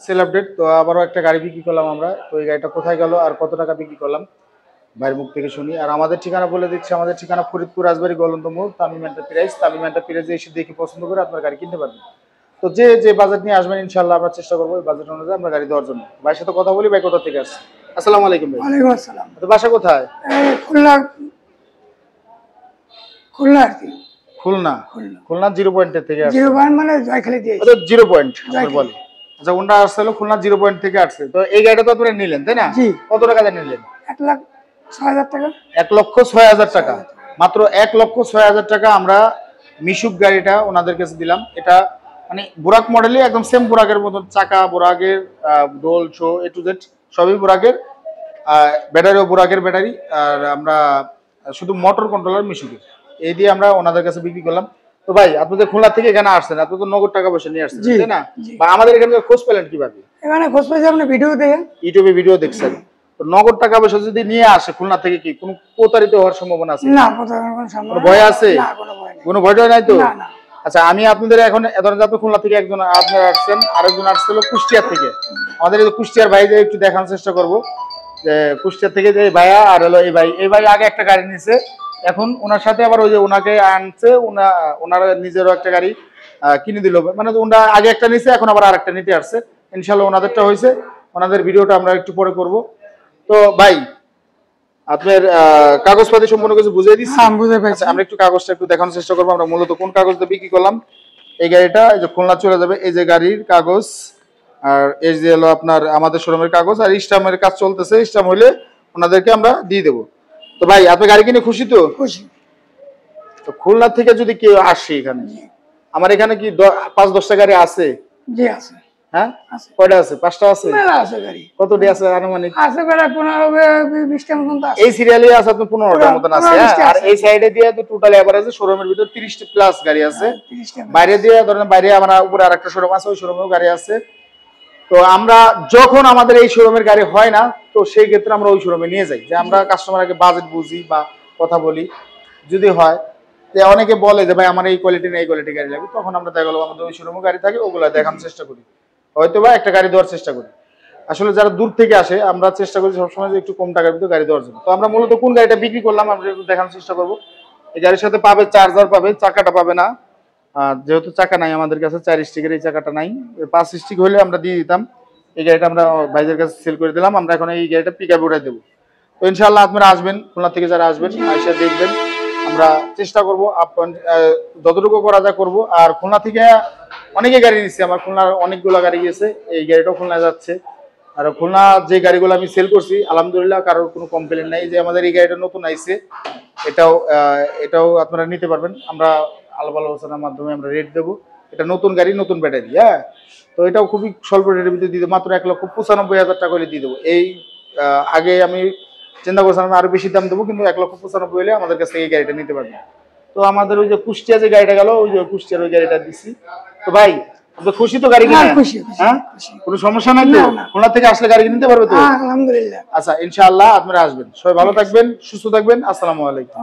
Sell update. তো আবারও একটা গাড়ি বিক্রি করলাম আমরা। তো এই গাড়িটা কোথায় গেল আর কত টাকা বিক্রি করলাম ভাইয়ের মুখ থেকে শুনি। আর আমাদের ঠিকানা বলে দিচ্ছি, আমাদের ঠিকানা ফরিদপুর রাজবাড়ী গলন্দ মোড়, তামিম এন্টারপ্রাইজ। তামিম এন্টারপ্রাইজে এসে দেখে পছন্দ করে আপনার গাড়ি কিনতে পারবেন। তো যে যে বাজেট নিয়ে আসবেন ইনশাল্লাহ আমরা চেষ্টা করবো ওই বাজেট অনুযায়ী আমরা গাড়ি দেওয়ার জন্য। ভাইয়ের সাথে কথা বলি, ভাই কোথা থেকে আসছে? আসসালামু আলাইকুম ভাই। ওয়ালাইকুম আসসালাম। তো বাসা কোথায়? খুলনা। খুলনা আর কি। খুলনা। খুলনা 0 পয়েন্টের থেকে আসছে। 0 পয়েন্ট মানে জয়খালি দিয়ে। আচ্ছা 0 পয়েন্ট আপনি বলেন। আচ্ছা ওটা আসছিল খুলনা 0 পয়েন্ট থেকে আসছে। তো এই গাড়িটা তো আপনারা নিলেন তাই না? জি। কত টাকা দিয়ে নিলেন? 1,06,000 টাকা। 1,06,000 টাকা। মাত্র 1,06,000 টাকা আমরা মিশুক গাড়িটা ওনাদের কাছে দিলাম। এটা মানে বুরাক মডেলই একদম সেম বুরাকের মতন, চাকা বুরাকের, ডোল শো এ টু জেড সবই বুরাকের, ব্যাটারিও বুরাকের ব্যাটারি। আর আমরা শুধু মোটর কন্ট্রোলার মিশুকের, এই দিয়ে আমরা ওনাদের কাছে বিক্রি করলাম। তো ভাই আপনি তো খুলনা থেকে এখানে আসছেন, আপনি তো নগদ টাকা পয়সা নিয়ে আসছেন তাই না? বা আমাদের এখানে খোঁজ পেলেন কিভাবে? এখানে খোঁজ পেয়েছি আপনি ভিডিও দেখেন, ইউটিউবে ভিডিও দেখছেন। তো নগদ টাকা পয়সা যদি নিয়ে আসে খুলনা থেকে কি কোনো প্রতারিত হওয়ার সম্ভাবনা আছে? না, প্রতারণার কোনো সম্ভাবনা ভয় আছে? না, কোনো ভয় নেই। কোনো ভয় নাই তো? না না। আচ্ছা আমি আপনাদের এখন ধরেন আপনি খুলনা থেকে একজন আপনারা আসছেন, আরেকজন আসছিল কুষ্টিয়া থেকে। আমাদের এই কুষ্টিয়ার ভাইদের একটু দেখানোর চেষ্টা করব যে কুষ্টিয়া থেকে যে ভাইয়া আর হলো এই ভাই আগে একটা গাড়ি নিছে, এখন ওনার সাথে আবার ওই যে ওনাকে আনছে, ওনারা নিজেরও একটা গাড়ি কিনে দিল। মানে ওনারা আগে একটা নিছে, এখন আবার আরেকটা নিতে আসছে। ইনশাল্লাহ ওনাদেরটা হয়েছে, ওনাদের ভিডিওটা আমরা একটু পরে করব। তো ভাই আপনার কাগজপাতি সম্পূর্ণ কিছু বুঝিয়ে দিচ্ছি। আমরা একটু কাগজটা একটু দেখানোর চেষ্টা করবো আমরা মূলত কোন কাগজটা বিক্রি করলাম। এই গাড়িটা এই যে খুলনা চলে যাবে, এই যে গাড়ির কাগজ, আর এই যে হলো আপনার আমাদের শোরুমের কাগজ, আর স্টাম্পের কাজ চলতেছে। স্টাম্প হইলে ওনাদেরকে আমরা দিয়ে দেবো। তো ভাই আপনি গাড়ি কিনে খুশি তো? খুশি। তো খুলনা থেকে যদি কেউ আসে এখানে, আমার এখানে কি 5-10টা গাড়ি আছে? জি আছে। হ্যাঁ কয়টা আছে? 5টা আছে? মেলা আছে গাড়ি। কতটি আছে আনুমানিক? আছে প্রায় 15-20টা মতন আছে। এই সিরিয়ালে আছে আপনার 15টার মতন আছে। আর এই সাইডে দিয়ে তো টোটাল এভারেজে শোরুমের ভিতর 30টা প্লাস গাড়ি আছে। বাইরে দিয়ে ধরেন বাইরে আমরা উপরে আরেকটা শোরুম আছে, ওই শোরুমেও গাড়ি আছে। তো আমরা যখন আমাদের এই শোরুমের গাড়ি হয় না, তো সেই ক্ষেত্রে আমরা ওই শোরুমে নিয়ে যাই, যে আমরা কাস্টমার আগে বাজেট বুঝি বা কথা বলি। যদি হয় যে অনেকে বলে যে ভাই আমার এই কোয়ালিটি না এই কোয়ালিটি গাড়ি লাগবে, তখন আমরা দেখা গেলো আমাদের ওই শোরুমে গাড়ি থাকে, ওগুলো দেখানোর চেষ্টা করি, হয়তো বা একটা গাড়ি দেওয়ার চেষ্টা করি। আসলে যারা দূর থেকে আসে আমরা চেষ্টা করি সবসময় একটু কম টাকার ভিতরে গাড়ি দেওয়ার জন্য। তো আমরা মূলত কোন গাড়িটা বিক্রি করলাম আমরা একটু দেখানোর চেষ্টা করবো। এই গাড়ির সাথে পাবে চার্জার, পাবে, চাকাটা পাবে না। যেহেতু চাকা নাই আমাদের কাছে, 4 স্টিকের এই চাকাটা নাই, 5 স্টিক হলে আমরা দিয়ে দিতাম। এই গাড়িটা আমরা ভাইদের কাছে সেল করে দিলাম। আমরা এখন এই গাড়িটা পিক আপে উঠাই দেবো। তো ইনশাল্লাহ আপনারা আসবেন, খুলনা থেকে যারা আসবেন আইসা দেখবেন। আমরা চেষ্টা করবো যতটুকু করা যায় করবো। আর খুলনা থেকে অনেকে গাড়ি নিচ্ছে, আমার খুলনার অনেকগুলো গাড়ি গেছে, এই গাড়িটাও খুলনা যাচ্ছে। আর খুলনা যে গাড়িগুলো আমি সেল করছি আলহামদুলিল্লাহ কারোর কোনো কমপ্লেন নাই। যে আমাদের এই গাড়িটা নতুন আইছে, এটাও আপনারা নিতে পারবেন। আমরা আলাপ আলোচনার মাধ্যমে আমরা রেট দেবো। এটা নতুন গাড়ি, নতুন ব্যাটারি। হ্যাঁ, তো এটাও খুবই স্বল্প রেটের ভিতরে দিয়ে দেবো, মাত্র 1,95,000 টাকা করে দিয়ে দেবো। এই আগে আমি চিন্তা করছিলাম আরো বেশি দাম দেবো, কিন্তু 1,95,000 হলে আমাদের কাছ থেকে এই গাড়িটা নিতে পারবেন। তো আমাদের ওই যে কুষ্টিয়া যে গাড়িটা গেল, ওই যে কুষ্টিয়ার ওই গাড়িটা দিচ্ছি। তো ভাই আপনি খুশি তো গাড়ি কিনে? হ্যাঁ, কোনো সমস্যা নাই তো? খুলনা থেকে আসলে গাড়ি নিতে পারবে তো? আলহামদুলিল্লাহ। আচ্ছা ইনশাআল্লাহ আপনারা আসবেন। সবাই ভালো থাকবেন, সুস্থ থাকবেন। আসসালামু আলাইকুম।